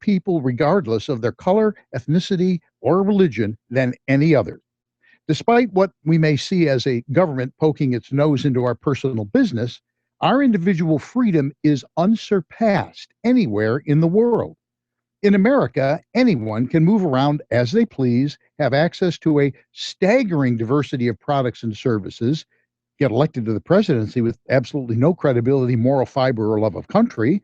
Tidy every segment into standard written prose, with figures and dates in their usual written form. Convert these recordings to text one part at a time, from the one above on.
people regardless of their color, ethnicity, or religion than any other. Despite what we may see as a government poking its nose into our personal business, our individual freedom is unsurpassed anywhere in the world. In America, anyone can move around as they please, have access to a staggering diversity of products and services, get elected to the presidency with absolutely no credibility, moral fiber, or love of country,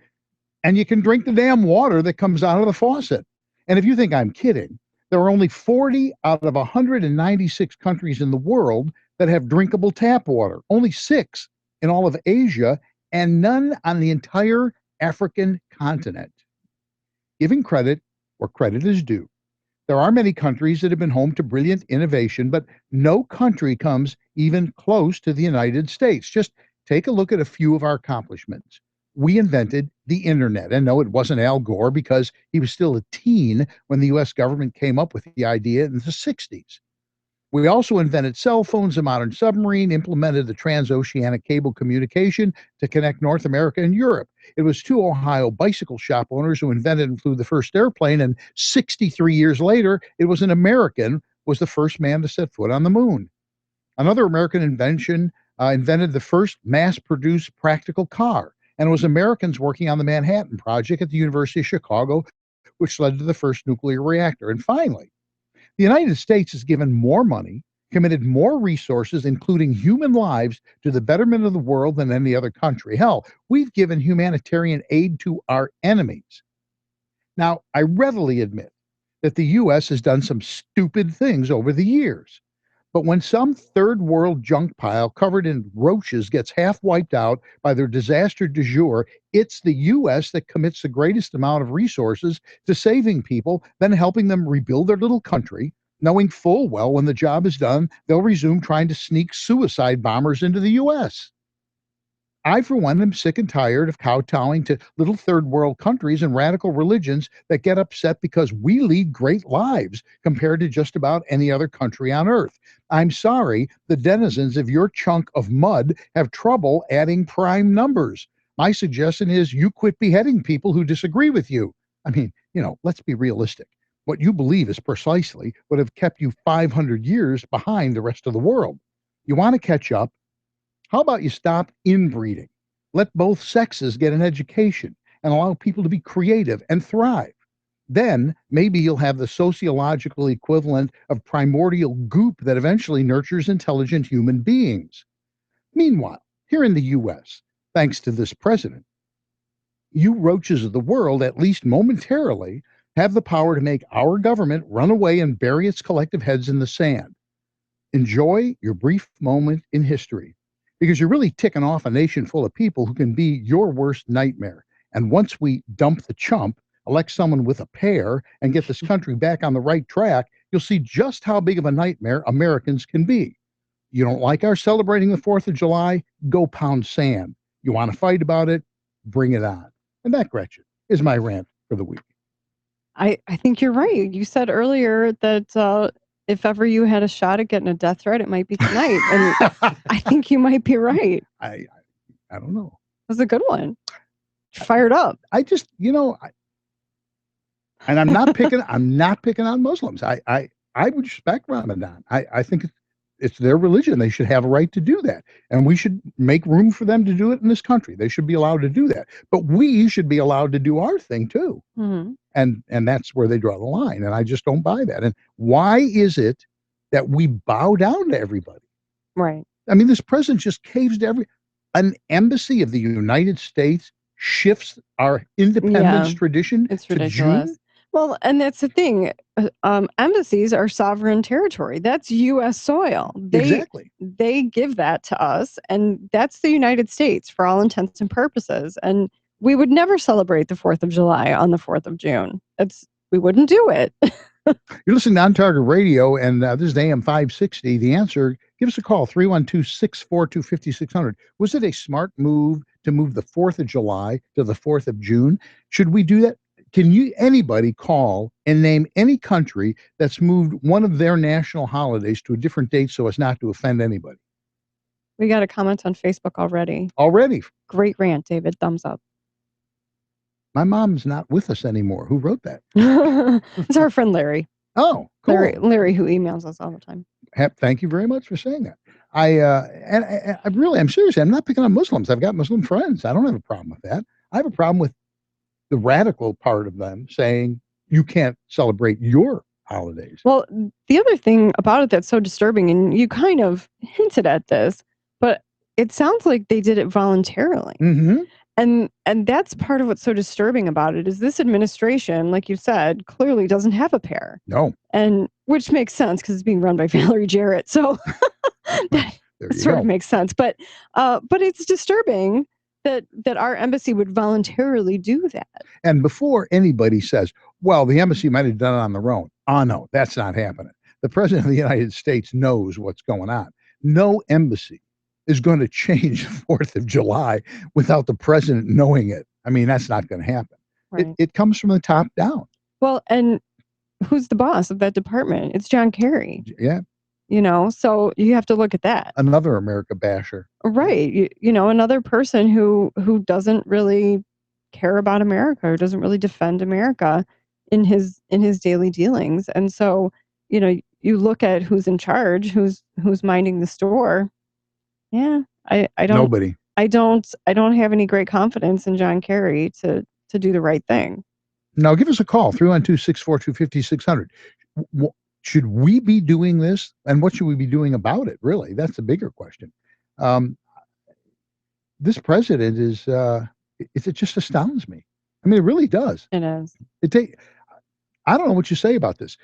and you can drink the damn water that comes out of the faucet. And if you think I'm kidding, there are only 40 out of 196 countries in the world that have drinkable tap water, only 6 in all of Asia, and none on the entire African continent. Giving credit where credit is due. There are many countries that have been home to brilliant innovation, but no country comes even close to the United States. Just take a look at a few of our accomplishments. We invented the internet. And no, it wasn't Al Gore because he was still a teen when the US government came up with the idea in the 60s. We also invented cell phones, a modern submarine, implemented the transoceanic cable communication to connect North America and Europe. It was 2 Ohio bicycle shop owners who invented and flew the first airplane, and 63 years later, it was an American was the first man to set foot on the moon. Another American invention invented the first mass-produced practical car, and it was Americans working on the Manhattan Project at the University of Chicago, which led to the first nuclear reactor. And finally, the United States has given more money, committed more resources, including human lives, to the betterment of the world than any other country. Hell, we've given humanitarian aid to our enemies. Now, I readily admit that the U.S. has done some stupid things over the years. But when some third world junk pile covered in roaches gets half wiped out by their disaster du jour, it's the U.S. that commits the greatest amount of resources to saving people, then helping them rebuild their little country, knowing full well when the job is done, they'll resume trying to sneak suicide bombers into the U.S. I, for one, am sick and tired of kowtowing to little third world countries and radical religions that get upset because we lead great lives compared to just about any other country on earth. I'm sorry, the denizens of your chunk of mud have trouble adding prime numbers. My suggestion is you quit beheading people who disagree with you. I mean, let's be realistic. What you believe is precisely what have kept you 500 years behind the rest of the world. You want to catch up? How about you stop inbreeding? Let both sexes get an education and allow people to be creative and thrive. Then maybe you'll have the sociological equivalent of primordial goop that eventually nurtures intelligent human beings. Meanwhile, here in the US, thanks to this president, you roaches of the world, at least momentarily, have the power to make our government run away and bury its collective heads in the sand. Enjoy your brief moment in history, because you're really ticking off a nation full of people who can be your worst nightmare. And once we dump the chump, elect someone with a pair, and get this country back on the right track, you'll see just how big of a nightmare Americans can be. You don't like our celebrating the 4th of July? Go pound sand. You want to fight about it? Bring it on. And that, Gretchen, is my rant for the week. I think you're right. You said earlier that if ever you had a shot at getting a death threat, it might be tonight. And I think you might be right. I don't know. That's a good one. Fired up. I just, and I'm not picking on Muslims. I would respect Ramadan. I think it's their religion. They should have a right to do that. And we should make room for them to do it in this country. They should be allowed to do that. But we should be allowed to do our thing too. Mm-hmm. And that's where they draw the line. And I just don't buy that. And why is it that we bow down to everybody? Right. I mean, this president just caves to an embassy of the United States shifts our independence tradition it's to ridiculous. June. Well, and that's the thing. Embassies are sovereign territory. That's U.S. soil. Exactly. They give that to us, and that's the United States for all intents and purposes. And we would never celebrate the 4th of July on the 4th of June. We wouldn't do it. You're listening to On Target Radio, and this is AM560 The Answer. Give us a call, 312-642-5600. Was it a smart move to move the 4th of July to the 4th of June? Should we do that? Can anybody call and name any country that's moved one of their national holidays to a different date so as not to offend anybody? We got a comment on Facebook already. Already? Great rant, David. Thumbs up. My mom's not with us anymore. Who wrote that? It's our friend Larry. Oh, cool. Larry, who emails us all the time. Thank you very much for saying that. I'm serious. I'm not picking on Muslims. I've got Muslim friends. I don't have a problem with that. I have a problem with the radical part of them saying you can't celebrate your holidays. Well, the other thing about it that's so disturbing, and you kind of hinted at this, but it sounds like they did it voluntarily. Mm-hmm. And that's part of what's so disturbing about it is this administration, like you said, clearly doesn't have a pair. No. And which makes sense because it's being run by Valerie Jarrett. So that sort of makes sense. But it's disturbing that our embassy would voluntarily do that. And before anybody says, well, the embassy might have done it on their own. Oh, no, that's not happening. The president of the United States knows what's going on. No embassy is going to change the 4th of July without the president knowing it. I mean, that's not going to happen. Right. It comes from the top down. Well, and who's the boss of that department? It's John Kerry. Yeah. So you have to look at that. Another America basher. Right. Another person who doesn't really care about America or doesn't really defend America in his daily dealings. And so, you look at who's in charge, who's minding the store. Yeah, I don't. Nobody. I don't have any great confidence in John Kerry to do the right thing. Now, give us a call, 312-642-5600. Should we be doing this? And what should we be doing about it, really? That's the bigger question. This president is, it just astounds me. I mean, it really does. It is. I don't know what you say about this.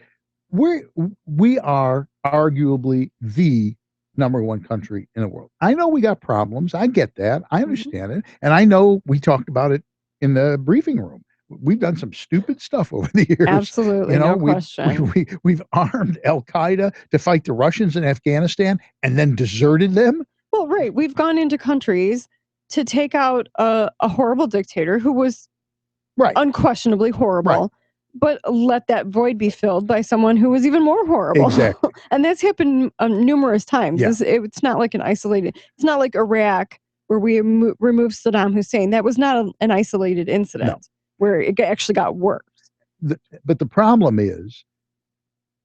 We are arguably the #1 country in the world. I know we got problems. I get that. I understand it. And I know we talked about it in the briefing room. We've done some stupid stuff over the years. Absolutely, no question. We've armed Al-Qaeda to fight the Russians in Afghanistan and then deserted them. Well, right. We've gone into countries to take out a horrible dictator who was unquestionably horrible. Right. But let that void be filled by someone who was even more horrible. Exactly. And that's happened numerous times. Yeah. It's not like it's not like Iraq where we removed Saddam Hussein. That was not an isolated incident where it actually got worse. But the problem is,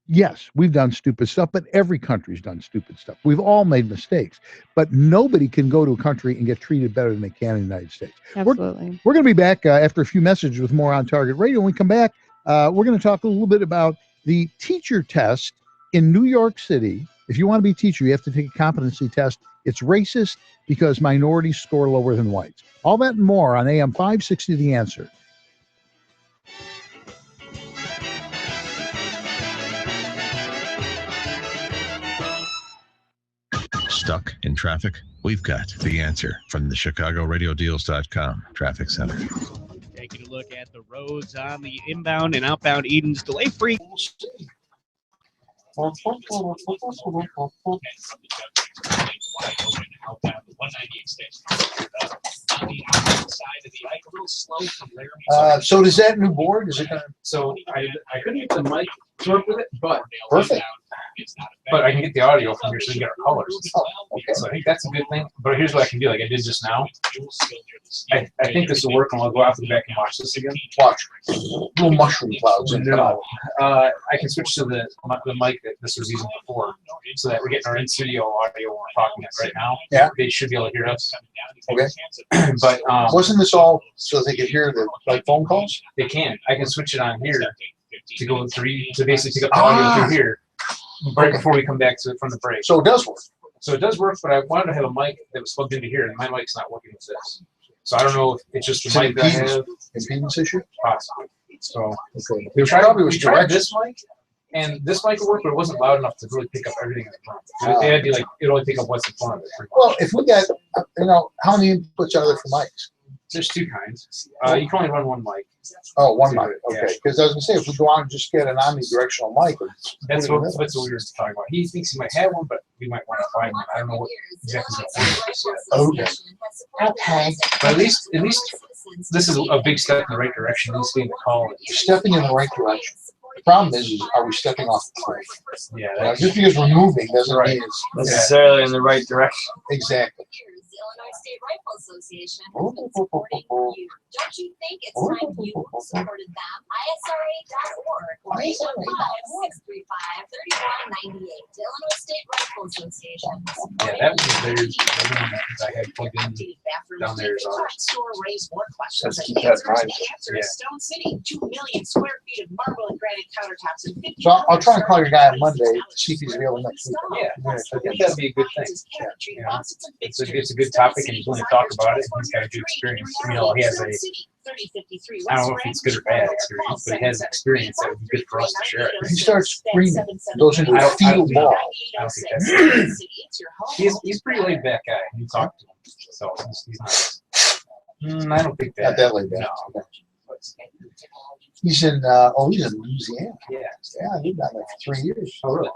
yes, we've done stupid stuff, but every country's done stupid stuff. We've all made mistakes, but nobody can go to a country and get treated better than they can in the United States. Absolutely. We're going to be back after a few messages with more On Target Radio. When we come back, we're going to talk a little bit about the teacher test in New York City. If you want to be a teacher, you have to take a competency test. It's racist because minorities score lower than whites. All that and more on AM560 The Answer. Stuck in traffic? We've got the answer from the ChicagoRadioDeals.com Traffic Center. Taking a look at the roads on the inbound and outbound Eden's delay-free. So does that new board? Is it going to? So I couldn't get the mic to work with it, but Perfect. But I can get the audio from here so you get our colors. Oh, okay. So I think that's a good thing. But here's what I can do, like I did just now. I think this will work, and I'll go out to the back and watch this again. Watch. Little mushroom clouds. No. I can switch to the mic that this was using before, so that we're getting our in-studio audio when we're talking it right now. Yeah. They should be able to hear us. Okay. But wasn't this all so they could hear the phone calls? they can. I can switch it on here to go to basically pick up the audio through here right before we come back to from the break. So it does work. So it does work, but I wanted to have a mic that was plugged into here, and my mic's not working with this. So I don't know if it's just the mic that I have. Impedance issue? Possibly. So Okay. we tried direct. this mic, and this mic would work, but it wasn't loud enough to really pick up everything in front. It had to be like, it'd only pick up what's in front of it. Well, if we got, how many inputs are there for mics? There's two kinds. You can only run one mic. Oh, one So, mic. yeah. Okay. Because I was going to say, if we go on and just get an omnidirectional mic. That's what we were talking about. He thinks he might have one, but we might want to find one. I don't know what exactly is going Okay. Okay. But at least this is a big step in the right direction. At least getting the call. You're stepping in the right direction. The problem is are we stepping off the cliff? Yeah. Just because we're moving doesn't mean it's necessarily in the right direction. exactly. Illinois State Rifle Association has been supporting you. Don't you think it's time you supported them? ISRA.org or 815-635-3198. Illinois State Rifle Association. Yeah, that was theirs. I had plugged in down there. Store raise more questions. Let's keep that in mind. The answer is Stone City. 2 million square feet of marble and granite countertops and 50. So I'll try and call your guy on Monday to see if he's available next week. Yeah, I think that'd be a good thing. You know, it's a good topic, and he's willing to talk about it. He's got a good experience. You know, he has a, I don't know if it's good or bad experience, but he has an experience that would be good for us to share. If he starts screaming, goes into a field ball. I don't think that's he's pretty laid back guy. You talk to him, so he's not. I don't think that. Not that laid back. No. He's in he's in Louisiana. Yeah. Yeah, I lived down there for 3 years. Oh, really?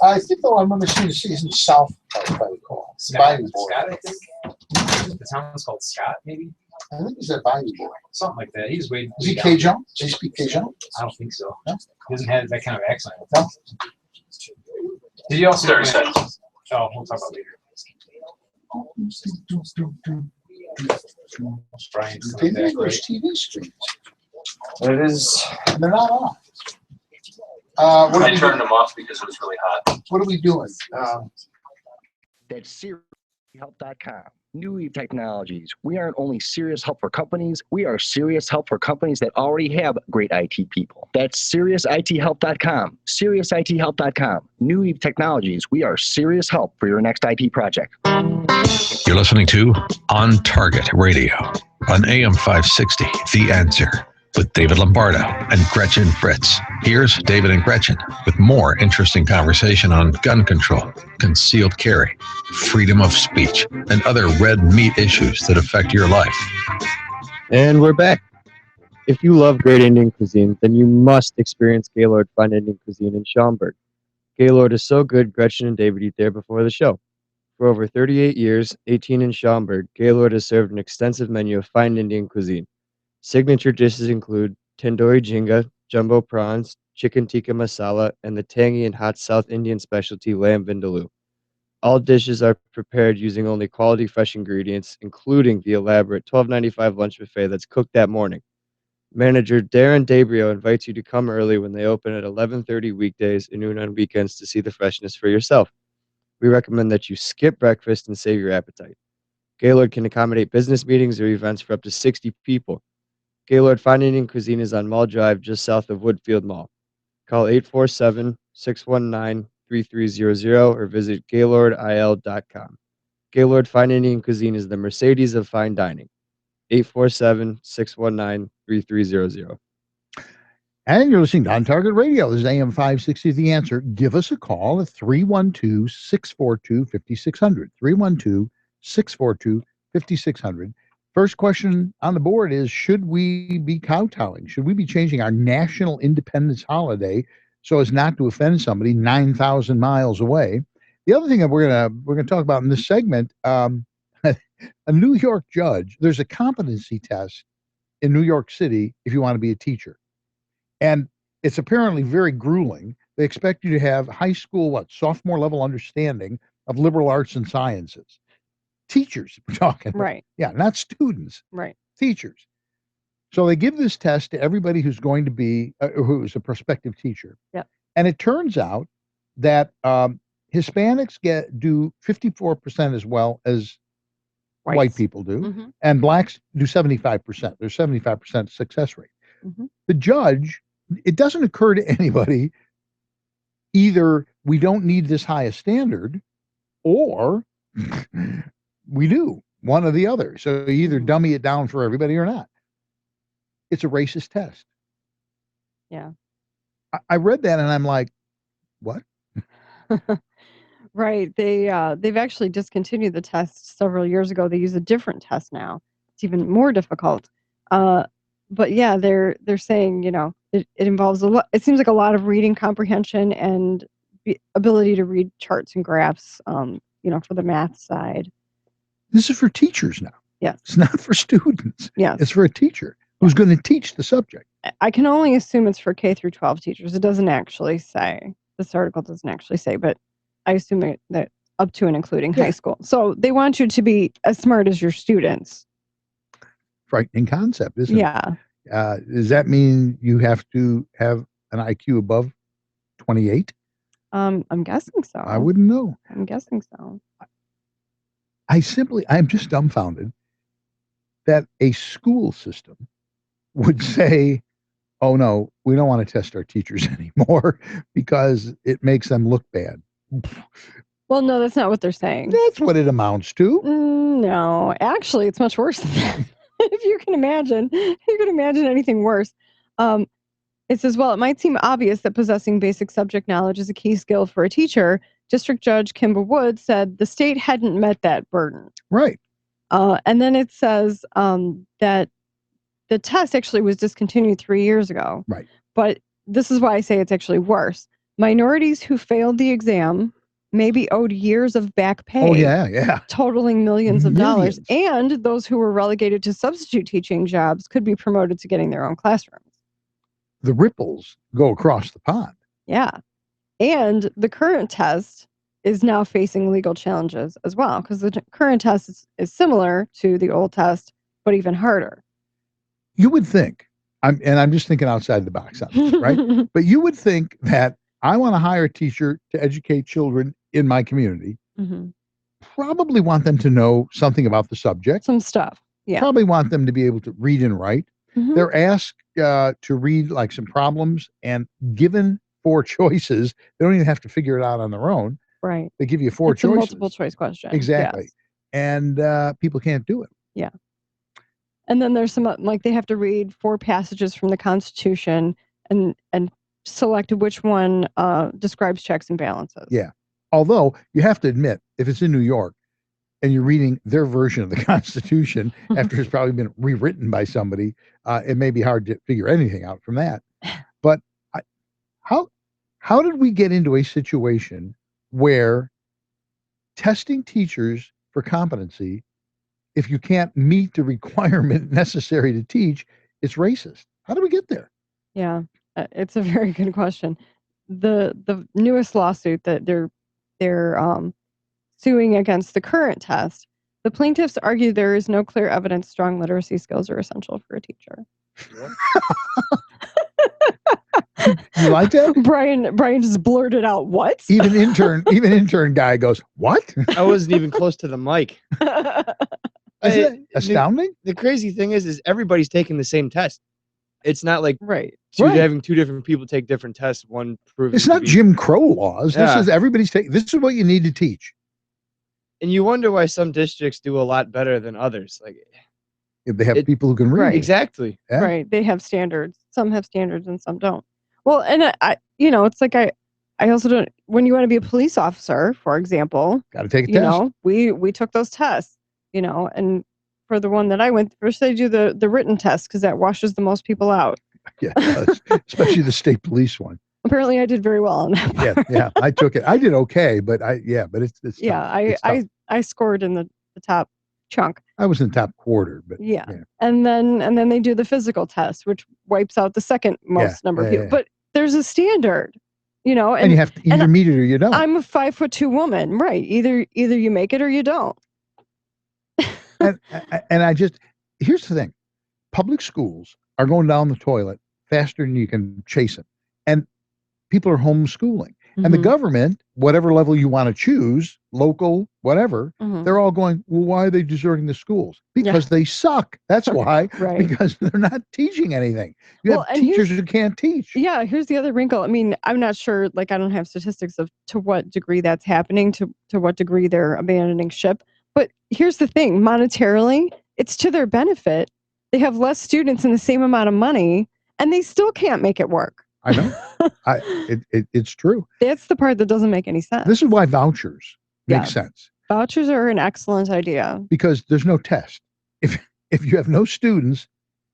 I think though I remember seeing the season south, if I recall. Bayou Boy. Scott, I think. The town's called Scott, maybe. I think he's at Bayou Boy. Something like that. He's way. Is he Cajun? Does he speak Cajun? I don't think so. No? He doesn't have that kind of accent. No. Did you also? Thursday. Oh, we'll talk about later. Brian's They coming need back, those right? TV screens. It is. They're not on. What I are we turned doing? them off because it was really hot. What are we doing? That's SeriousITHelp.com. New Eve Technologies. We aren't only serious help for companies, we are serious help for companies that already have great IT people. That's SeriousITHelp.com. SeriousITHelp.com. New Eve Technologies. We are serious help for your next IT project. You're listening to On Target Radio on AM560 The Answer with David Lombardo and Gretchen Fritz. Here's David and Gretchen with more interesting conversation on gun control, concealed carry, freedom of speech, and other red meat issues that affect your life. And we're back. If you love great Indian cuisine, then you must experience Gaylord Fine Indian Cuisine in Schaumburg. Gaylord is so good, Gretchen and David eat there before the show. For over 38 years, 18 in Schaumburg, Gaylord has served an extensive menu of fine Indian cuisine. Signature dishes include tandoori jhinga, jumbo prawns, chicken tikka masala, and the tangy and hot South Indian specialty lamb vindaloo. All dishes are prepared using only quality fresh ingredients, including the elaborate $12.95 lunch buffet that's cooked that morning. Manager Darren Dabrio invites you to come early when they open at 11:30 weekdays and noon on weekends to see the freshness for yourself. We recommend that you skip breakfast and save your appetite. Gaylord can accommodate business meetings or events for up to 60 people. Gaylord Fine Indian Cuisine is on Mall Drive, just south of Woodfield Mall. Call 847-619-3300 or visit GaylordIL.com. Gaylord Fine Indian Cuisine is the Mercedes of fine dining. 847-619-3300. And you're listening to On Target Radio. This is AM560 The Answer. Give us a call at 312-642-5600. 312-642-5600. First question on the board is, should we be kowtowing? Should we be changing our national independence holiday so as not to offend somebody 9,000 miles away? The other thing that we're gonna talk about in this segment, a New York judge, there's a competency test in New York City if you want to be a teacher. And it's apparently very grueling. They expect you to have high school, sophomore level understanding of liberal arts and sciences. Teachers, we're talking about. Right. Yeah, not students. Right. Teachers. So they give this test to everybody who's going to be, who's a prospective teacher. Yep. And it turns out that Hispanics do 54% as well as white people do, Mm-hmm. and blacks do 75%. There's 75% success rate. Mm-hmm. The judge, it doesn't occur to anybody, either we don't need this high a standard, or we do, one or the other. So you either dummy it down for everybody or not. It's a racist test. Yeah. I read that and I'm like, what? Right. They've actually discontinued the test several years ago. They use a different test now. It's even more difficult. But yeah, they're saying, it involves a lot. It seems like a lot of reading comprehension and ability to read charts and graphs, for the math side. This is for teachers now. Yes. It's not for students. Yes. It's for a teacher who's going to teach the subject. I can only assume it's for K through 12 teachers. It doesn't actually say. This article doesn't actually say, but I assume that up to and including Yeah. high school. So they want you to be as smart as your students. Frightening concept, isn't Yeah. it? Does that mean you have to have an IQ above 28? I'm guessing so. I wouldn't know. I'm guessing so. I'm just dumbfounded that a school system would say, oh no, we don't want to test our teachers anymore because it makes them look bad. Well, no, that's not what they're saying. That's what it amounts to. No, actually, it's much worse than that. If you can imagine anything worse. It says, well, it might seem obvious that possessing basic subject knowledge is a key skill for a teacher. District Judge Kimba Wood said the state hadn't met that burden. Right. And then it says that the test actually was discontinued 3 years ago. Right. But this is why I say it's actually worse. Minorities who failed the exam may be owed years of back pay. Oh, yeah. Totaling millions of dollars. And those who were relegated to substitute teaching jobs could be promoted to getting their own classrooms. The ripples go across the pond. Yeah. And the current test is now facing legal challenges as well, because the current test is similar to the old test, but even harder. You would think, I'm just thinking outside the box on this, right? But you would think that I want to hire a teacher to educate children in my community. Mm-hmm. Probably want them to know something about the subject. Some stuff. Yeah. Probably want them to be able to read and write. Mm-hmm. They're asked to read like some problems, and given 4 choices, they don't even have to figure it out on their own. Right. They give you 4 it's choices. A multiple choice question. Exactly. Yes. And people can't do it. Yeah. And then there's some, like, they have to read 4 passages from the Constitution and select which one describes checks and balances. Yeah. Although you have to admit, if it's in New York and you're reading their version of the Constitution after it's probably been rewritten by somebody, it may be hard to figure anything out from that. But how did we get into a situation where testing teachers for competency, if you can't meet the requirement necessary to teach, it's racist? How did we get there? Yeah, it's a very good question. The newest lawsuit that they're suing against the current test, the plaintiffs argue there is no clear evidence strong literacy skills are essential for a teacher. You like that? Brian just blurted out, what? Even intern guy goes, what? I wasn't even close to the mic. Isn't it astounding? The crazy thing is everybody's taking the same test. It's not like right. having 2 different people take different tests. One proves it's not Jim Crow laws. Yeah. This is everybody's taking. This is what you need to teach. And you wonder why some districts do a lot better than others. Like if they have people who can read. Right. Exactly. Yeah. Right. They have standards. Some have standards and some don't. Well, and I it's like I also don't. When you want to be a police officer, for example, got to take a test. We took those tests. And for the one that I went, first they do the written test because that washes the most people out. Yeah, especially the state police one. Apparently, I did very well on that part. Yeah. I took it. I did okay, but it's yeah. tough. I scored in the top chunk. I was in the top quarter, but yeah. And then they do the physical test, which wipes out the second most number of people. But there's a standard, and you have to either meet it or you don't. I'm a 5'2" woman, right? Either you make it or you don't. and here's the thing: public schools are going down the toilet faster than you can chase them, and people are homeschooling. Mm-hmm. And the government, whatever level you want to choose, local, whatever, they're all going, well, why are they deserting the schools? Because they suck. That's why. Right. Because they're not teaching anything. You have teachers who can't teach. Yeah, here's the other wrinkle. I mean, I'm not sure, I don't have statistics of to what degree that's happening, to what degree they're abandoning ship. But here's the thing, monetarily, it's to their benefit. They have less students and the same amount of money, and they still can't make it work. I know. It's true. That's the part that doesn't make any sense. This is why vouchers make sense. Vouchers are an excellent idea. Because there's no test. If you have no students,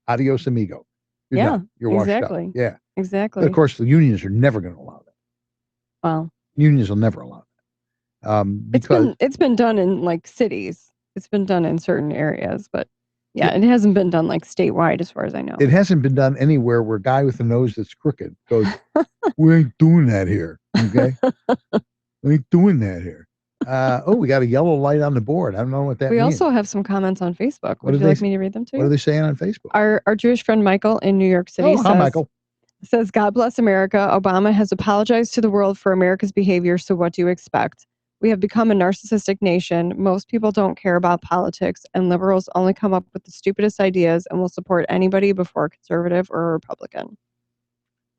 adios amigo. You're done. You're washed up. Yeah. Exactly. But of course, the unions are never going to allow that. Well, unions will never allow that. Because it's been done in cities. It's been done in certain areas, but it hasn't been done statewide as far as I know. It hasn't been done anywhere where a guy with a nose that's crooked goes, we ain't doing that here. Okay. We ain't doing that here. Oh, we got a yellow light on the board. I don't know what that We means. also have some comments on Facebook. What Would do you like they- me to read them to What are you? they saying on Facebook? Our Jewish friend Michael in New York City Oh, hi, says, Michael. God bless America. Obama has apologized to the world for America's behavior, so what do you expect? We have become a narcissistic nation. Most people don't care about politics, and liberals only come up with the stupidest ideas and will support anybody before a conservative or a Republican.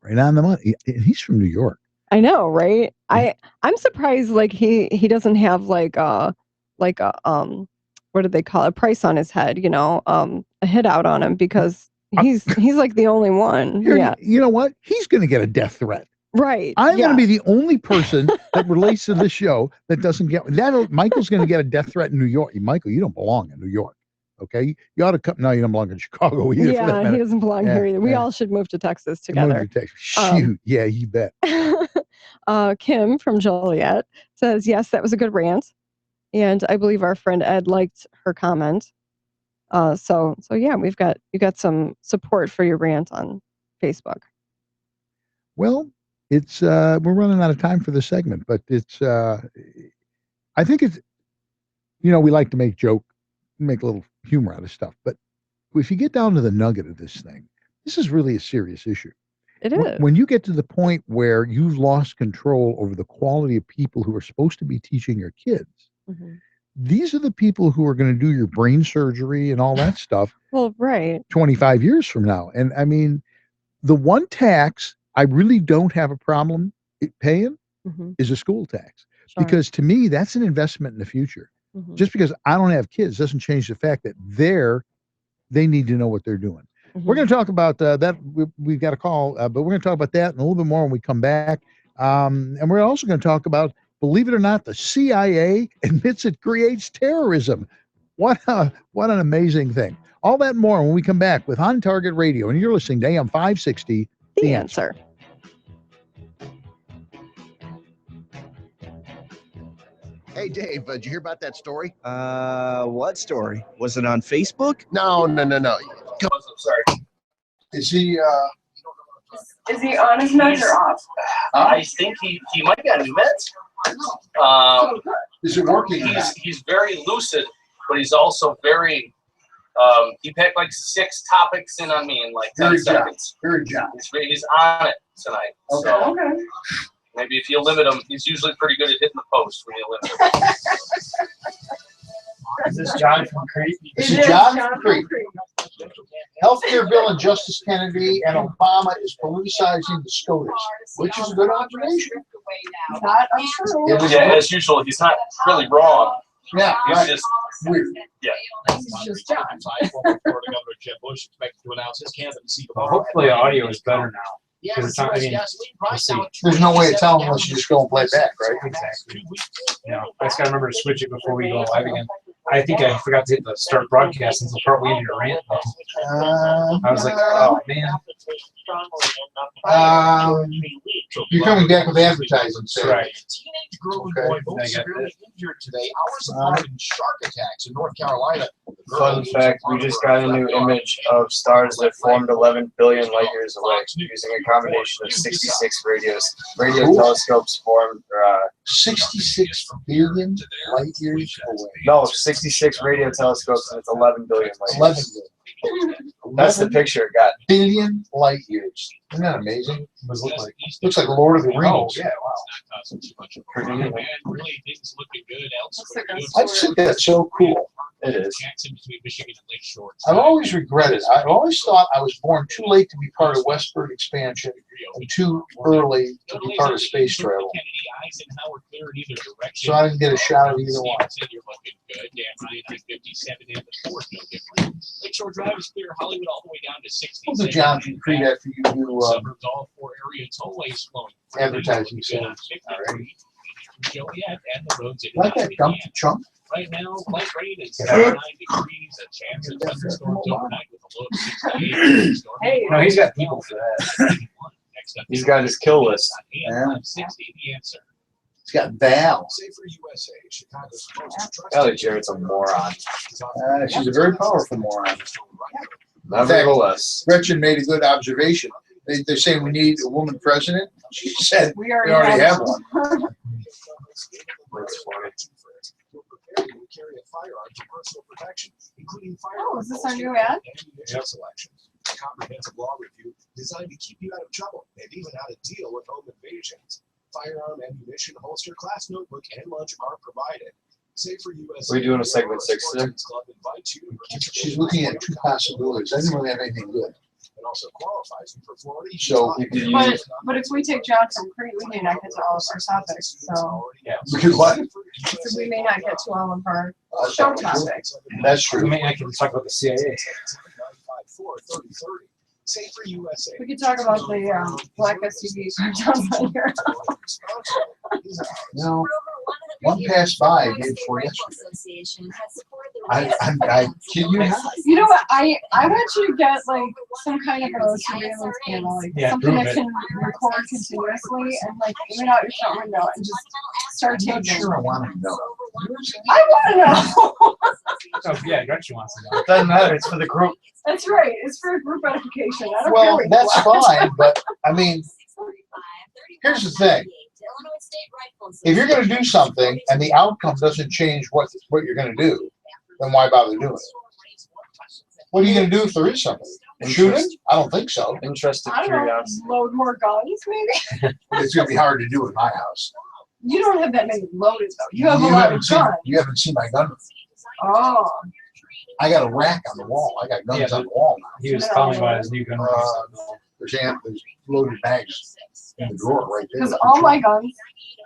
Right on the money. He's from New York. I know, right? I'm surprised like he doesn't have like a what do they call it? A price on his head, a hit out on him because he's like the only one. Yeah. You know what? He's going to get a death threat. Right. I'm going to be the only person that relates to this show that doesn't get that. Michael's going to get a death threat in New York. Michael, you don't belong in New York. Okay, you ought to come. No, you don't belong in Chicago either. Yeah, he doesn't belong here either. We all should move to Texas together. Move to Texas. Shoot, yeah, you bet. Kim from Joliet says, yes, that was a good rant. And I believe our friend Ed liked her comment. So yeah, you got some support for your rant on Facebook. Well, it's we're running out of time for the segment, but it's I think it's we like to make a little humor out of stuff, but if you get down to the nugget of this thing, this is really a serious issue. It is. When you get to the point where you've lost control over the quality of people who are supposed to be teaching your kids, these are the people who are going to do your brain surgery and all that stuff. Well, right. 25 years from now. And I mean, the one tax I really don't have a problem paying is a school tax. Sure. Because to me, that's an investment in the future. Just because I don't have kids doesn't change the fact that they need to know what they're doing. We're going to talk about that. We've got a call, but we're going to talk about that and a little bit more when we come back. And we're also going to talk about, believe it or not, the CIA admits it creates terrorism. What an amazing thing. All that and more when we come back with On Target Radio. And you're listening to AM560 The Answer. Hey, Dave, did you hear about that story? What story? Was it on Facebook? No. I'm sorry. Is he on his meds or off? I think he might get new meds. Is it working? He's very lucid, but he's also very. He packed like 6 topics in on me in like 10 seconds. Very John. He's on it tonight. Okay. So maybe if you limit him, he's usually pretty good at hitting the post when you limit him. Is this John from Crete? This is John from Crete. Healthcare bill and Justice Kennedy and Obama is politicizing the SCOTUS, which is a good observation. Not untrue. Yeah, as usual, he's not really wrong. Yeah, He's just weird. Yeah. He's just John. Former Governor Jeb Bush expected to announce his candidacy tomorrow. Hopefully, the audio is better now. Because it's not, we'll see. There's no way to tell unless you just go and play back, right? Exactly. I just gotta remember to switch it before we go live again. I think I forgot to hit the start broadcast until partway into your rant. I was like, oh man. You're coming back with advertising, so. Right. Teenage girl and boy both severely injured today. Hours apart in shark attacks in North Carolina. Fun fact, we just got a new image of stars that formed 11 billion light years away using a combination of 66 radio telescopes formed. 66 billion light years away. No, 66 radio telescopes and it's 11 billion light years. 11 billion. That's the picture it got. Billion light years. Isn't that amazing? Looks like Lord of the Rings. Yeah, Pretty neat. Really, things looking good elsewhere. I just think that's so cool. It is. Jackson between Michigan and Lakeshore. I've always regretted. I've always thought I was born too late to be part of westward expansion and too early to be part of space travel. So I didn't get a shot at either one. You're looking good. Dan Ryan on 57 and the fourth, no different. Lakeshore Drive is clear. Hollywood all the way down to 60. Who's the John from Crete after you do Suburbs, all 4 area tollways flowing. advertising sales? Joliet and the roads in Like that dump chunk? Right now, light rain is 79 degrees. A chance of thunderstorms overnight with a low of 68. Hey, no, he's got people for that. He's got his kill list. Yeah. 60 the answer. It's got Val. Ellie Jarrett's a moron. She's a very powerful moron. Nevertheless. Gretchen made a good observation. They're saying we need a woman president. She said we already have one. That's funny. You're prepared to carry a firearm for personal protection, including firearm Oh, is this our new ad? ammunition selections. A comprehensive law review designed to keep you out of trouble and even how to deal with home invasions. Firearm, ammunition, holster, class notebook, and lunch are provided. Safer USA. Are we doing a segment 6 today? Club invites you to participate She's looking at two possibilities. I didn't really have anything good. and also qualifies you for Florida. So, But if we take John from Crete, we may not get to all of our topics. So because what? so we may not get to all of our show topics. That's true. I mean, I can talk about the CIA. Safer USA. We could talk about the black SUVs cartels on here. No, one passed by day before yesterday. I kid you not. You know what? I want you to get like some kind of a surveillance camera, like something that can record continuously and like aim it out your front window and just start I'm not taking. sure I want to know. I want to know. Oh, yeah, Gretchen wants to know. It doesn't matter. It's for the group. That's right. It's for group edification. I don't Well, care what that's you want. fine, but I mean, here's the thing. If you're going to do something and the outcome doesn't change what you're going to do, then why bother doing it? What are you going to do if there is something? Shoot it? I don't think so. Interested I don't know. curiosity. Load more guns, maybe. It's going to be hard to do in my house. You don't have that many loaded though. You have a lot of guns. You haven't seen my gun room. Oh. I got a rack on the wall. I got guns on the wall now. He was telling me about his new gun. There's loaded bags in the drawer right there. Because all my guns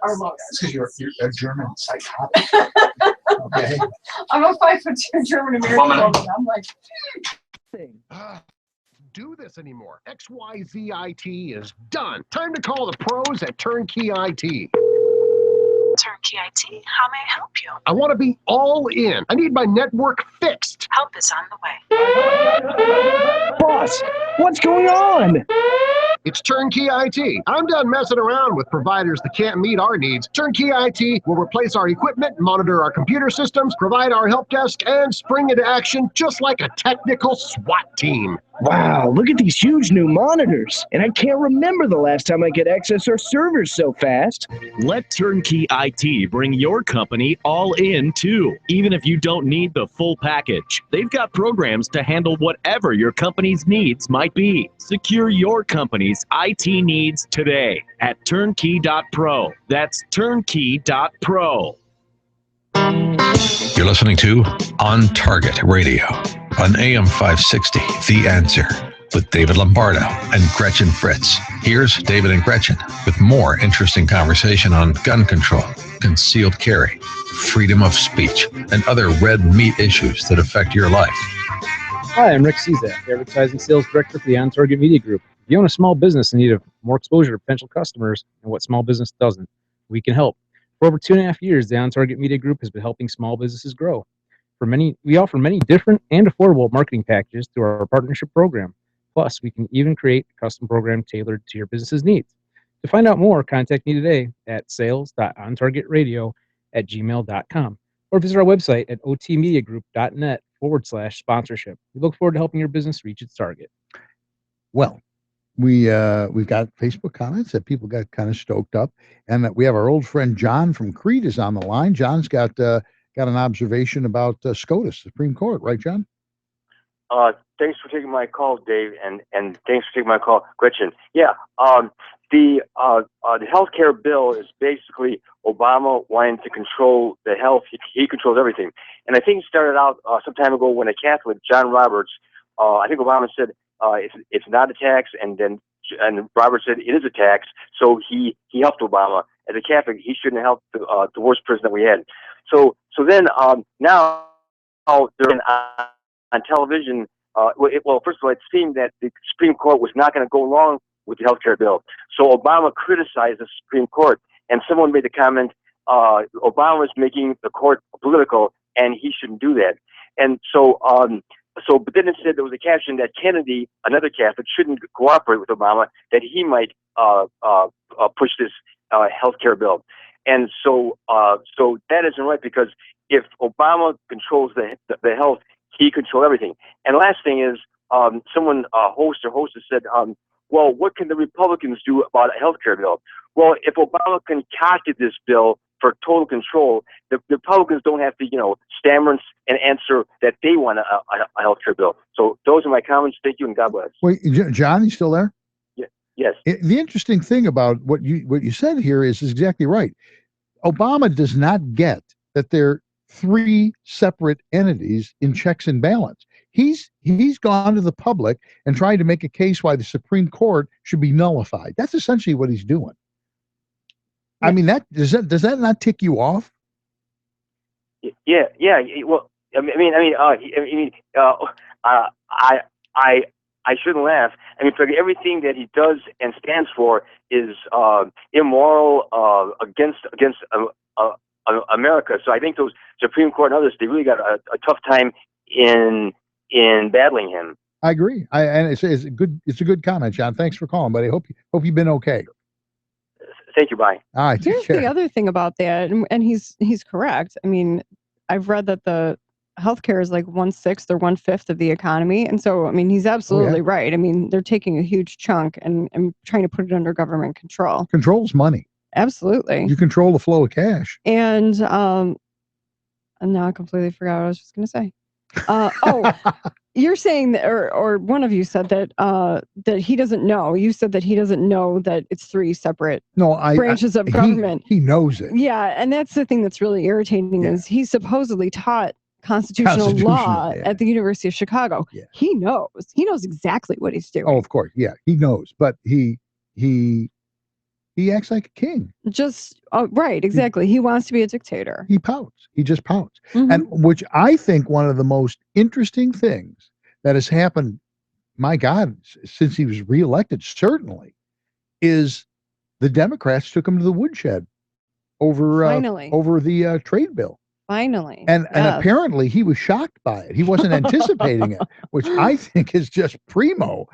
are loaded. It's because you're a German psychotic. Okay. I'm a 5'2" German American woman. I'm like, do this anymore. XYZIT is done. Time to call the pros at Turnkey IT. Turnkey IT, how may I help you? I want to be all in. I need my network fixed. Help is on the way. Boss, what's going on? It's Turnkey IT. I'm done messing around with providers that can't meet our needs. Turnkey IT will replace our equipment, monitor our computer systems, provide our help desk, and spring into action just like a technical SWAT team. Wow, look at these huge new monitors. And I can't remember the last time I could access our servers so fast. Let Turnkey IT bring your company all in too, even if you don't need the full package. They've got programs to handle whatever your company's needs might be. Secure your company's IT needs today at turnkey.pro. That's turnkey.pro. You're listening to On Target Radio on AM560 The Answer with David Lombardo and Gretchen Fritz. Here's David and Gretchen with more interesting conversation on gun control, concealed carry, freedom of speech, and other red meat issues that affect your life. Hi, I'm Rick Cezak, Advertising Sales Director for the On Target Media Group. If you own a small business in need of more exposure to potential customers and what small business doesn't, we can help. For over 2.5 years, the On Target Media Group has been helping small businesses grow. We offer many different and affordable marketing packages through our partnership program. Plus, we can even create a custom program tailored to your business's needs. To find out more, contact me today at sales.ontargetradio@gmail.com or visit our website at otmediagroup.net/sponsorship. We look forward to helping your business reach its target. Well, we've got Facebook comments that people got kind of stoked up, and that we have our old friend John from Crete is on the line. John's got an observation about SCOTUS, Supreme Court, right, John? Thanks for taking my call, Dave, and thanks for taking my call, Gretchen. Yeah, the healthcare bill is basically Obama wanting to control the health. He controls everything, and I think it started out some time ago when a Catholic, John Roberts, I think Obama said it's not a tax, and Roberts said it is a tax. So he helped Obama. As a Catholic, he shouldn't have helped the worst president we had. So then now they're on television. Well, first of all, it seemed that the Supreme Court was not going to go along with the healthcare bill. So Obama criticized the Supreme Court, and someone made the comment, Obama is making the court political, and he shouldn't do that. And so, but then it said there was a caption that Kennedy, another Catholic, shouldn't cooperate with Obama, that he might push this healthcare bill. And so that isn't right, because if Obama controls the health, he controls everything. And last thing is, someone, hostess said, well, what can the Republicans do about a health care bill? Well, if Obama concocted this bill for total control, the Republicans don't have to, stammer and answer that they want a health care bill. So those are my comments. Thank you, and God bless. Wait, John, you still there? Yes. The interesting thing about what you said here is exactly right. Obama does not get that they're three separate entities in checks and balance. He's gone to the public and tried to make a case why the Supreme Court should be nullified. That's essentially what he's doing. I mean, does that not tick you off? Yeah. Well, I shouldn't laugh. I mean, for everything that he does and stands for is immoral, against America. So I think those Supreme Court and others, they really got a tough time in battling him. I agree. And it's a good comment, John. Thanks for calling, buddy. Hope you've been okay. Thank you. Bye. All right. Here's the other thing about that, and he's correct. I mean, I've read that the healthcare is like 1/6 or 1/5 of the economy, and so I mean, he's absolutely right. I mean, they're taking a huge chunk and trying to put it under government control. Controls money. Absolutely. You control the flow of cash. And now I completely forgot what I was just going to say. You're saying that, or one of you said that that he doesn't know. You said that he doesn't know that it's three separate branches of government. He knows it. Yeah, and that's the thing that's really irritating is he supposedly taught constitutional law at the University of Chicago. Yeah. He knows exactly what he's doing. Oh, of course. Yeah, he knows, but he acts like a king. Just right, exactly. He wants to be a dictator. He pouts. He just pouts. And which I think one of the most interesting things that has happened, my God, since he was reelected, certainly, is the Democrats took him to the woodshed over the trade bill. Finally. And apparently he was shocked by it. He wasn't anticipating it, which I think is just primo.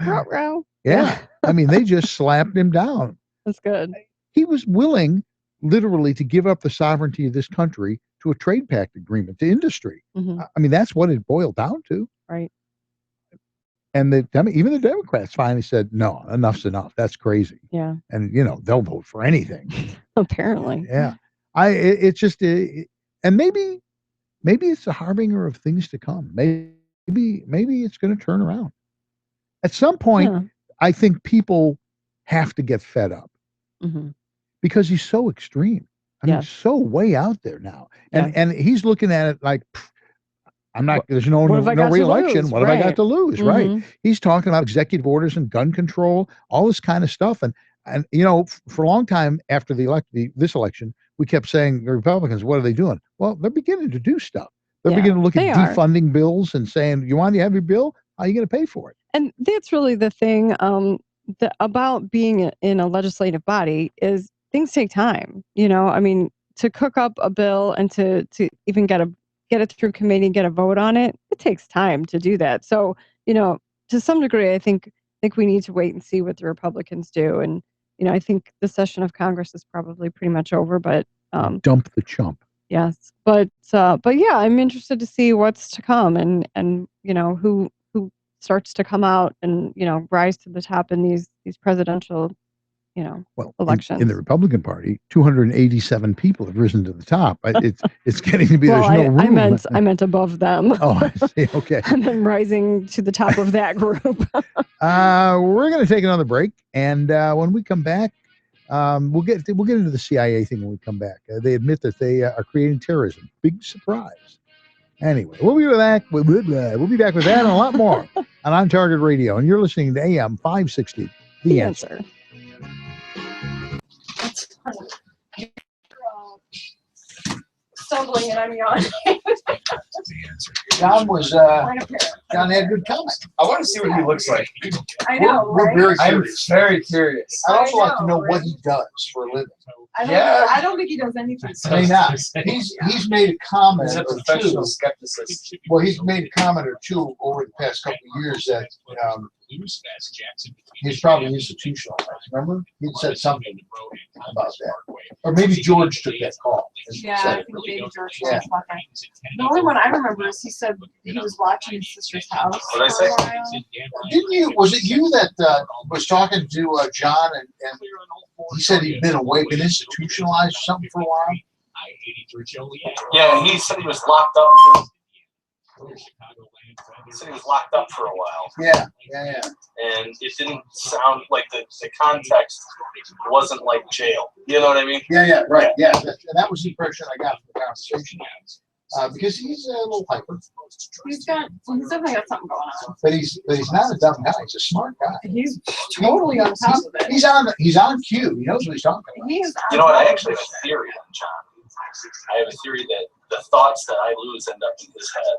Yeah. I mean, they just slapped him down. That's good. He was willing, literally, to give up the sovereignty of this country to a trade pact agreement to industry. I mean, that's what it boiled down to. Right. And even the Democrats finally said, no, enough's enough. That's crazy. Yeah. And, they'll vote for anything. Apparently. Yeah. It's just, and maybe it's a harbinger of things to come. Maybe it's going to turn around. At some point, I think people have to get fed up because he's so extreme. I mean, so way out there now. And he's looking at it like, there's no re-election. What have I got to lose? Right. He's talking about executive orders and gun control, all this kind of stuff. And for a long time after this election, we kept saying the Republicans, what are they doing? Well, they're beginning to do stuff. They're beginning to look at defunding bills and saying, you want to have your bill? How are you going to pay for it? And that's really the thing about being in a legislative body is things take time. I mean, to cook up a bill and to even get it through committee and get a vote on it, it takes time to do that. So, to some degree, I think we need to wait and see what the Republicans do. And, I think the session of Congress is probably pretty much over, but dump the chump. Yes. But yeah, I'm interested to see what's to come and who starts to come out and, rise to the top in these presidential, elections. In the Republican Party, 287 people have risen to the top. It's getting to be there's no room. I meant above them. Oh, I see. Okay. And then rising to the top of that group. We're going to take another break, and when we come back, we'll get into the CIA thing when we come back. They admit that they are creating terrorism. Big surprise. Anyway, we'll be back. We'll be back with that and a lot more on Target Radio, and you're listening to AM560 The Answer. Stumbling and I'm yawning. John had good comments. I want to see what he looks like. I know. We're very I'm curious. very curious. I'd also like to know what he does for a living. I don't think he does anything. I mean, not. He's made a comment He's a or professional two. skepticist. Well, he's made a comment or two over the past couple of years that he's probably institutionalized. Remember, he said something about that, or maybe George took that call. Yeah, I think maybe George talked about that. The only one I remember is he said he was watching his sister's house. What did I say? Didn't you? Was it you that was talking to John and he said he'd been institutionalized or something for a while? Yeah, he said he was locked up. He said he was locked up for a while. Yeah. And it didn't sound like the context wasn't like jail. You know what I mean? Yeah, right. Yeah, and that was the impression I got from the conversation. Because he's a little hyper. He's definitely got something going on. But he's not a dumb guy. He's a smart guy. He's totally on top of it. He's on cue. He knows what he's talking about. You know what? I actually have a theory on John. I have a theory that the thoughts that I lose end up in his head.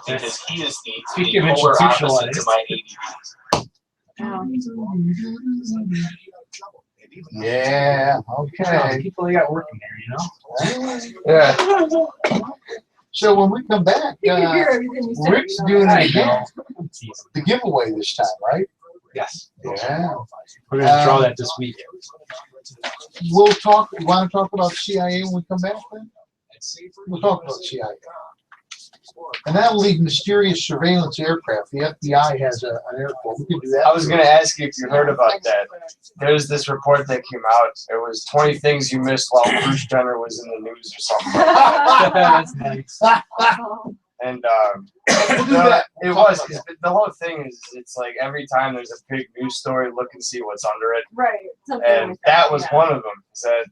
Because he is the polar opposite to my ADD. Yeah, okay. People got working here, Yeah. So when we come back, Rick's doing it again. The giveaway this time, right? Yes. Yeah. We're going to draw that this week. We'll talk. You want to talk about CIA when we come back then? We'll talk about CIA. And that'll leave mysterious surveillance aircraft. The FBI has an airport. We can do that. I was going to ask you if you heard about that. There's this report that came out. It was 20 things you missed while Bruce Jenner was in the news or something. That's nice. And it was. The whole thing is, it's like every time there's a big news story, look and see what's under it. Right. And like that was one of them. That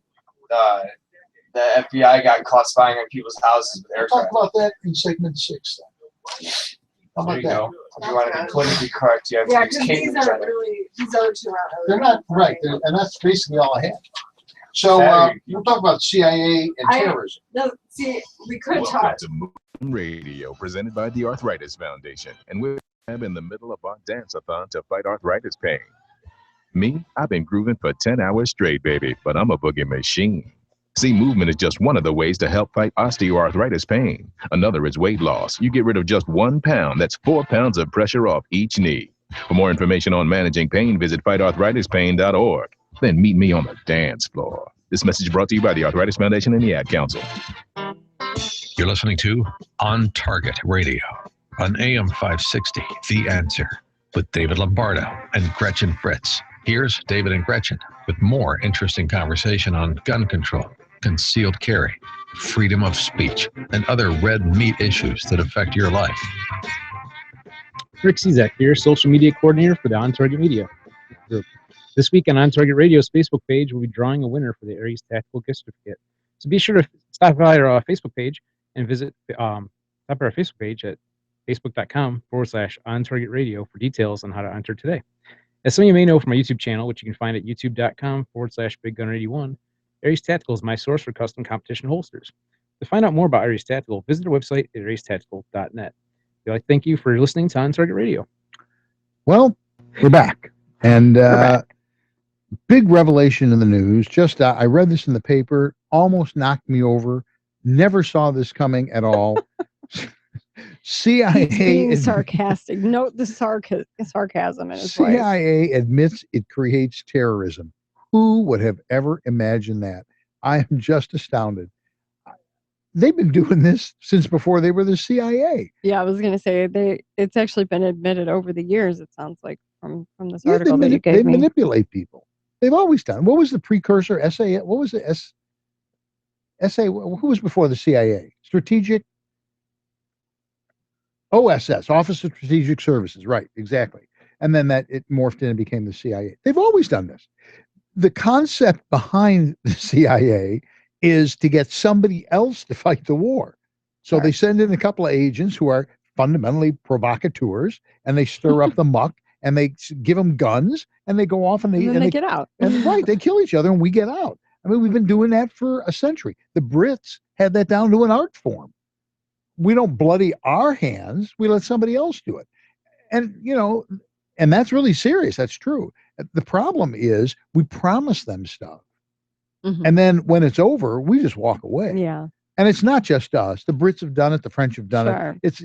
the FBI got caught spying on people's houses with We'll aircraft. talk about that in segment 6 then. How about that? If you want to be politically correct, you have to use because Caitlyn these Jenner. aren't really, these other two aren't really. They're not right, and that's basically all I have. So we'll talk about CIA and terrorism. No, see, we could talk. Welcome to Moon Radio, presented by the Arthritis Foundation, and we're in the middle of our dance-a-thon to fight arthritis pain. Me, I've been grooving for 10 hours straight, baby, but I'm a boogie machine. See, movement is just one of the ways to help fight osteoarthritis pain. Another is weight loss. You get rid of just 1 pound. That's 4 pounds of pressure off each knee. For more information on managing pain, visit fightarthritispain.org. Then meet me on the dance floor. This message brought to you by the Arthritis Foundation and the Ad Council. You're listening to On Target Radio on AM560 The Answer with David Lombardo and Gretchen Fritz. Here's David and Gretchen with more interesting conversation on gun control, concealed carry, freedom of speech, and other red meat issues that affect your life. Rick Cizek here, social media coordinator for the On Target Media Group. This week on On Target Radio's Facebook page, we'll be drawing a winner for the Aries Tactical Gift Certificate. So be sure to stop by our Facebook page and visit our Facebook page at facebook.com/On Target Radio for details on how to enter today. As some of you may know from my YouTube channel, which you can find at youtube.com/BigGunner81, Aries Tactical is my source for custom competition holsters. To find out more about Aries Tactical, visit our website at ariestactical.net. I'd like to thank you for listening to On Target Radio. Well, we're back. And big revelation in the news. Just I read this in the paper, almost knocked me over. Never saw this coming at all. CIA being sarcastic. Note the sarcasm in his voice. CIA admits it creates terrorism. Who would have ever imagined that? I am just astounded. They've been doing this since before they were the CIA. Yeah, I was going to say it's actually been admitted over the years. It sounds like from this article that you gave they me. manipulate people. They've always done. What was the precursor? SA. What was the SA? Who was before the CIA? Strategic. OSS, Office of Strategic Services, right, exactly. And then that it morphed in and became the CIA. They've always done this. The concept behind the CIA is to get somebody else to fight the war. So they send in a couple of agents who are fundamentally provocateurs, and they stir up the muck, and they give them guns, and they go off and they get out. And they kill each other, and we get out. I mean, we've been doing that for a century. The Brits had that down to an art form. We don't bloody our hands. We let somebody else do it. And, and that's really serious. That's true. The problem is we promise them stuff. Mm-hmm. And then when it's over, we just walk away. Yeah. And it's not just us. The Brits have done it. The French have done it. It's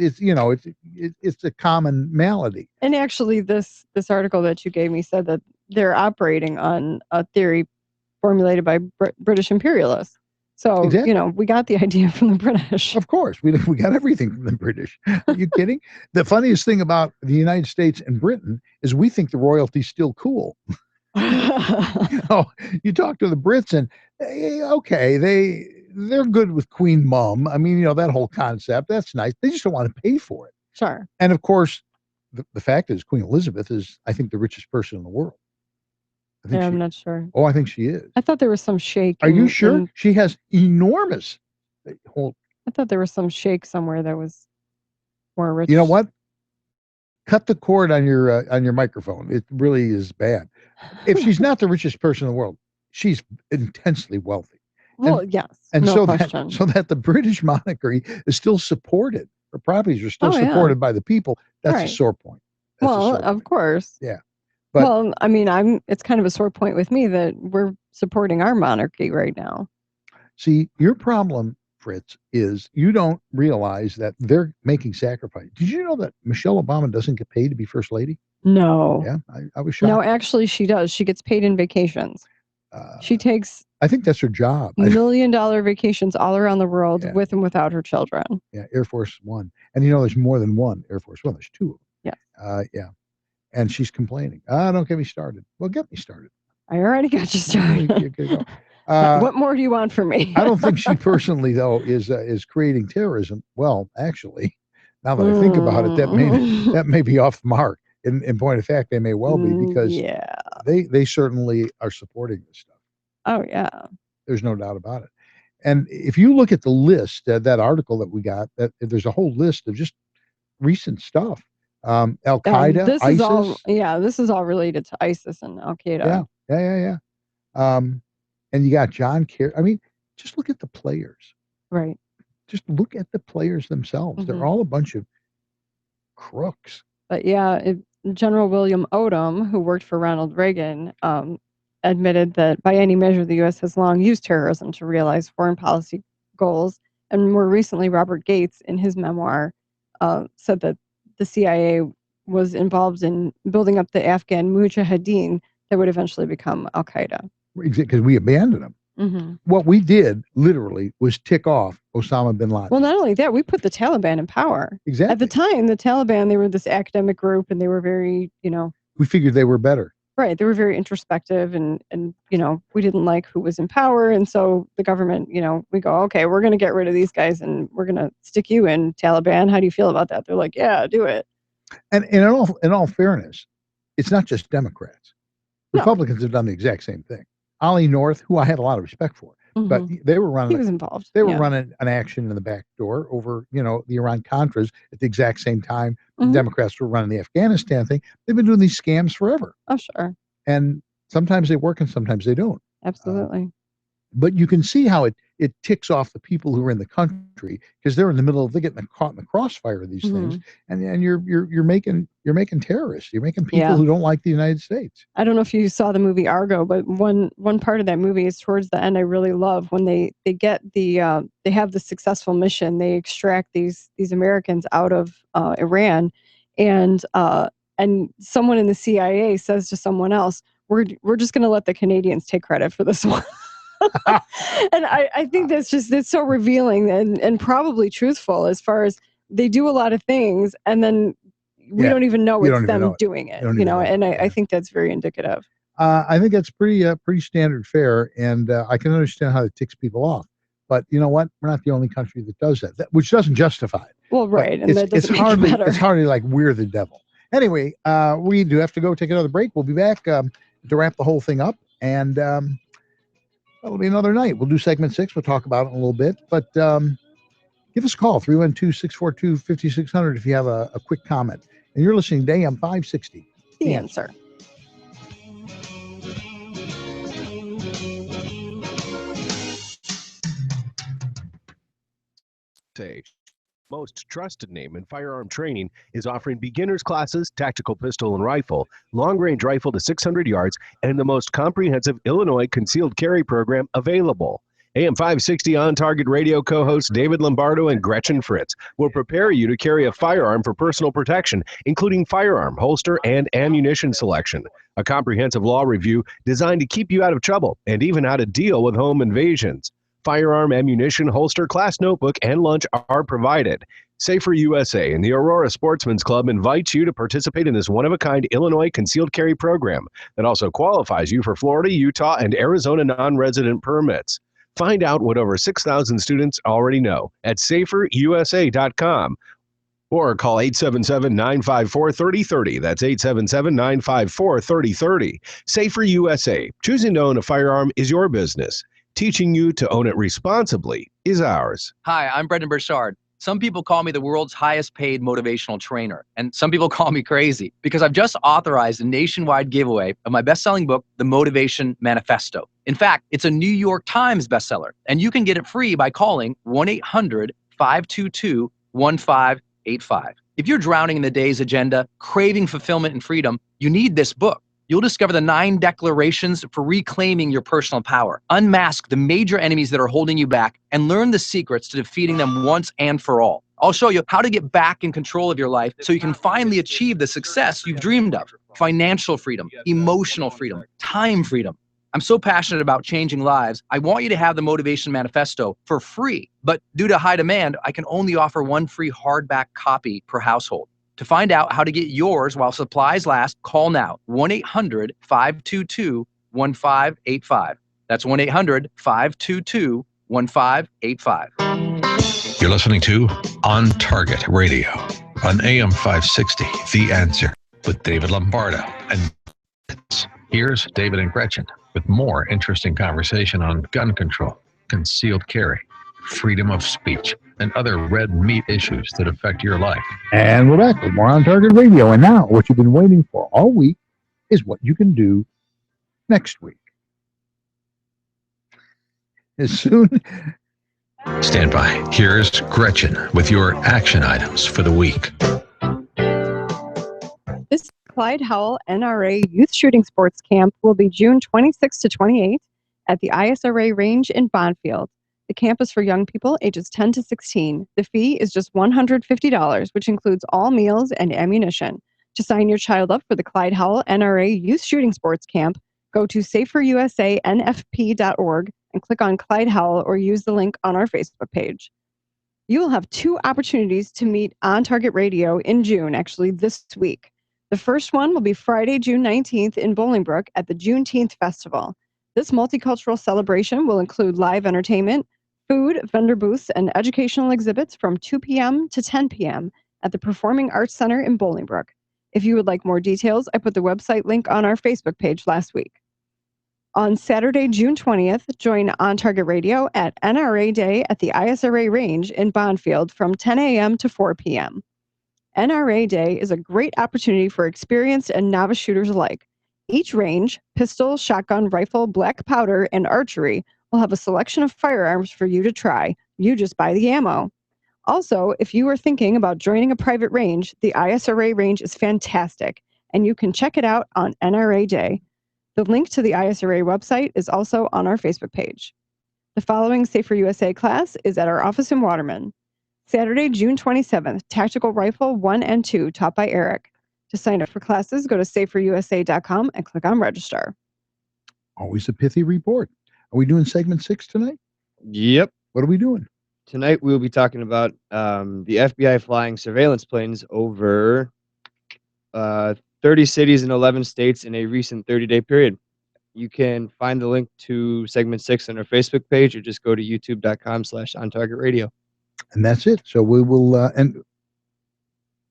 a common malady. And actually this article that you gave me said that they're operating on a theory formulated by British imperialists. So, exactly. We got the idea from the British. Of course. We got everything from the British. Are you kidding? The funniest thing about the United States and Britain is we think the royalty's still cool. You talk to the Brits and okay, they're good with Queen Mum. I mean, that whole concept, that's nice. They just don't want to pay for it. Sure. And of course, the fact is Queen Elizabeth is, I think, the richest person in the world. I'm not sure. Oh, I think she is. I thought there was some shake. Are you sure? She has enormous. I thought there was some shake somewhere that was more rich. You know what? Cut the cord on your microphone. It really is bad. If she's not the richest person in the world, she's intensely wealthy. Well, yes, and no so question. that the British monarchy is still supported. Her properties are still supported by the people. That's a sore point. Of course. Yeah. Well, I mean, it's kind of a sore point with me that we're supporting our monarchy right now. See, your problem, Fritz, is you don't realize that they're making sacrifice. Did you know that Michelle Obama doesn't get paid to be first lady? No. Yeah, I was shocked. No, actually, she does. She gets paid in vacations. She takes I think that's her job. $1 million vacations all around the world with and without her children. Yeah, Air Force One. And there's more than one Air Force One. There's two of them. Yeah. Yeah. And she's complaining. Don't get me started. Well, get me started. I already got you started. What more do you want from me? I don't think she personally, though, is creating terrorism. Well, actually, now that I think about it, that may be off the mark. In point of fact, they may well be, because they certainly are supporting this stuff. Oh, yeah. There's no doubt about it. And if you look at the list, that article that we got, that there's a whole list of just recent stuff. Al Qaeda, this ISIS. is all, this is all related to ISIS and Al Qaeda. Yeah. And you got John Kerry. I mean, just look at the players. Right. Just look at the players themselves. Mm-hmm. They're all a bunch of crooks. But General William Odom, who worked for Ronald Reagan, admitted that by any measure, the U.S. has long used terrorism to realize foreign policy goals. And more recently, Robert Gates, in his memoir, said that the CIA was involved in building up the Afghan mujahideen that would eventually become Al Qaeda. Because we abandoned them. Mm-hmm. What we did, literally, was tick off Osama bin Laden. Well, not only that, we put the Taliban in power. Exactly. At the time, the Taliban, they were this academic group, and they were very, we figured they were better. Right. They were very introspective, and we didn't like who was in power. And so the government, we go, okay, we're going to get rid of these guys, and we're going to stick you in, Taliban. How do you feel about that? They're like, yeah, do it. And in all fairness, it's not just Democrats. Republicans have done the exact same thing. Ollie North, who I had a lot of respect for, but they were running. He was involved. They were running an action in the back door over, the Iran-Contras at the exact same time. The Democrats were running the Afghanistan thing. They've been doing these scams forever. Oh, sure. And sometimes they work and sometimes they don't. Absolutely. But you can see how it ticks off the people who are in the country, because they're in the middle of, they're getting caught in the crossfire of these things, and you're making terrorists. You're making people who don't like the United States. I don't know if you saw the movie Argo, but one part of that movie is towards the end. I really love when they get they have the successful mission. They extract these Americans out of Iran, and someone in the CIA says to someone else, "We're just going to let the Canadians take credit for this one." And I think it's so revealing and probably truthful, as far as they do a lot of things and then we don't even know it's them doing it, and I think that's very indicative. I think that's pretty standard fare, and I can understand how it ticks people off. But you know what? We're not the only country that does that, which doesn't justify it. Well, right. And that doesn't it's make it better. It's hardly like we're the devil. Anyway, we do have to go take another break. We'll be back to wrap the whole thing up, and that'll be another night. We'll do segment 6. We'll talk about it in a little bit, but give us a call, 312-642-5600 if you have a quick comment. And you're listening to AM560. The Answer. Most trusted name in firearm training is offering beginners classes, tactical pistol and rifle, long-range rifle to 600 yards, and the most comprehensive Illinois concealed carry program available. AM560 On Target Radio co-hosts David Lombardo and Gretchen Fritz will prepare you to carry a firearm for personal protection, including firearm, holster, and ammunition selection. A comprehensive law review designed to keep you out of trouble and even how to deal with home invasions. Firearm, ammunition, holster, class notebook, and lunch are provided. Safer USA and the Aurora Sportsman's Club invites you to participate in this one-of-a-kind Illinois concealed carry program that also qualifies you for Florida, Utah, and Arizona non-resident permits. Find out what over 6,000 students already know at saferusa.com or call 877-954-3030. That's 877-954-3030. Safer USA. Choosing to own a firearm is your business. Teaching you to own it responsibly is ours. Hi, I'm Brendan Burchard. Some people call me the world's highest paid motivational trainer, and some people call me crazy because I've just authorized a nationwide giveaway of my best-selling book, The Motivation Manifesto. In fact, it's a New York Times bestseller, and you can get it free by calling 1-800-522-1585. If you're drowning in the day's agenda, craving fulfillment and freedom, you need this book. You'll discover the 9 declarations for reclaiming your personal power. Unmask the major enemies that are holding you back and learn the secrets to defeating them once and for all. I'll show you how to get back in control of your life so you can finally achieve the success you've dreamed of. Financial freedom, emotional freedom, time freedom. I'm so passionate about changing lives. I want you to have the Motivation Manifesto for free, but due to high demand, I can only offer 1 free hardback copy per household. To find out how to get yours while supplies last, call now, 1-800-522-1585. That's 1-800-522-1585. You're listening to On Target Radio on AM560 The Answer with David Lombardo and Fritz. Here's David and Gretchen with more interesting conversation on gun control, concealed carry, freedom of speech, and other red meat issues that affect your life. And we're back with more On Target Radio. And now, what you've been waiting for all week is what you can do next week. As soon... Stand by. Here's Gretchen with your action items for the week. This Clyde Howell NRA Youth Shooting Sports Camp will be June 26 to 28 at the ISRA Range in Bonfield. The camp is for young people ages 10 to 16. The fee is just $150, which includes all meals and ammunition. To sign your child up for the Clyde Howell NRA Youth Shooting Sports Camp, go to saferusanfp.org and click on Clyde Howell or use the link on our Facebook page. You will have 2 opportunities to meet On Target Radio in June, actually this week. The first one will be Friday, June 19th in Bolingbrook at the Juneteenth Festival. This multicultural celebration will include live entertainment, food, vendor booths, and educational exhibits from 2 p.m. to 10 p.m. at the Performing Arts Center in Bolingbrook. If you would like more details, I put the website link on our Facebook page last week. On Saturday, June 20th, join On Target Radio at NRA Day at the ISRA Range in Bonfield from 10 a.m. to 4 p.m. NRA Day is a great opportunity for experienced and novice shooters alike. Each range, pistol, shotgun, rifle, black powder, and archery, will have a selection of firearms for you to try. You just buy the ammo. Also, if you are thinking about joining a private range, the ISRA range is fantastic, and you can check it out on NRA Day. The link to the ISRA website is also on our Facebook page. The following Safer USA class is at our office in Waterman. Saturday, June 27th, Tactical Rifle 1 and 2, taught by Eric. To sign up for classes, go to saferusa.com and click on register. Always a pithy report. Are we doing segment 6 tonight? Yep. What are we doing? Tonight we'll be talking about the FBI flying surveillance planes over 30 cities in 11 states in a recent 30-day period. You can find the link to segment 6 on our Facebook page or just go to youtube.com/OnTargetRadio. And that's it. So we will, and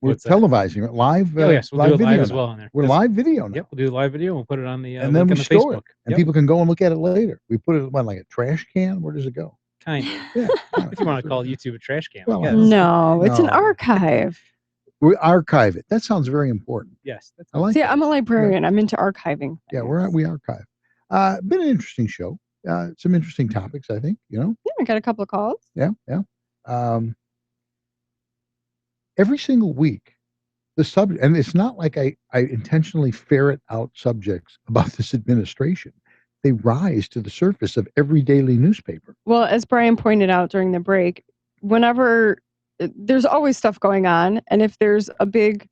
we're televising it live. Oh, yes, we'll do it live video as now. well on there. We're live video now. Yep, we'll do live video. We'll put it on the And then link we on the store Facebook. it. And people can go and look at it later. We put it in like a trash can. Where does it go? Kind of. Yeah. If you want to call YouTube a trash can. Well, yes. No, it's an No. archive. We archive it. That sounds very important. Yes. That's I like See, it. I'm a librarian. I'm into archiving. Yeah, we archive. Been an interesting show. Some interesting topics, I think, you know? Yeah, I got a couple of calls. Yeah. Every single week, the subject, and it's not like I intentionally ferret out subjects about this administration. They rise to the surface of every daily newspaper. Well, as Brian pointed out during the break, whenever there's always stuff going on, and if there's a big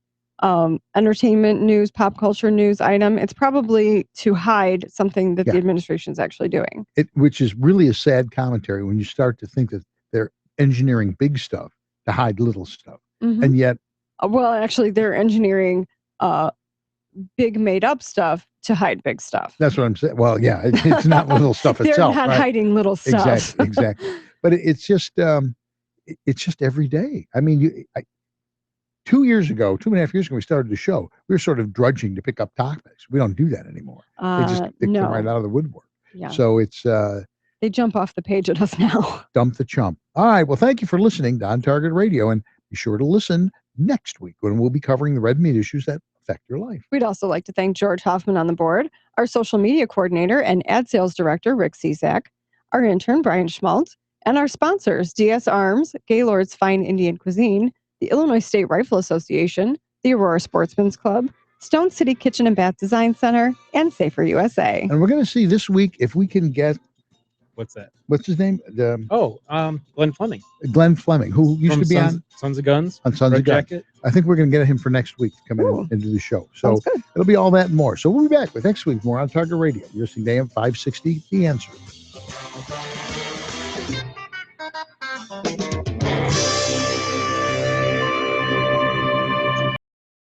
entertainment news, pop culture news item, it's probably to hide something that the administration is actually doing. Which is really a sad commentary when you start to think that they're engineering big stuff to hide little stuff. Mhm. And yet, Well, actually, they're engineering big made up stuff to hide big stuff. that's what I'm saying. Well, yeah, it's not little stuff They're itself. not right? hiding little stuff. Exactly. But it's just every day. I mean, 2.5 years ago, we started the show. We were sort of drudging to pick up topics. We don't do that anymore. They just come No. right out of the woodwork. Yeah. So it's They jump off the page at us now. dump the chump. All right. Well, thank you for listening to On Target Radio, and be sure to listen next week when we'll be covering the red meat issues that affect your life. We'd also like to thank George Hoffman on the board, our social media coordinator and ad sales director, Rick Cizak, our intern, Brian Schmaltz, and our sponsors, DS Arms, Gaylord's Fine Indian Cuisine, the Illinois State Rifle Association, the Aurora Sportsman's Club, Stone City Kitchen and Bath Design Center, and Safer USA. And we're going to see this week if we can get, What's that? what's his name? Glenn Fleming. Glenn Fleming, who used From to be Sons of Guns. on Sons Red of Guns. Jacket. I think we're going to get him for next week to come in into the show. So Sounds good. it'll be all that and more. So we'll be back with next week more on Target Radio. You're listening to AM560, The Answer.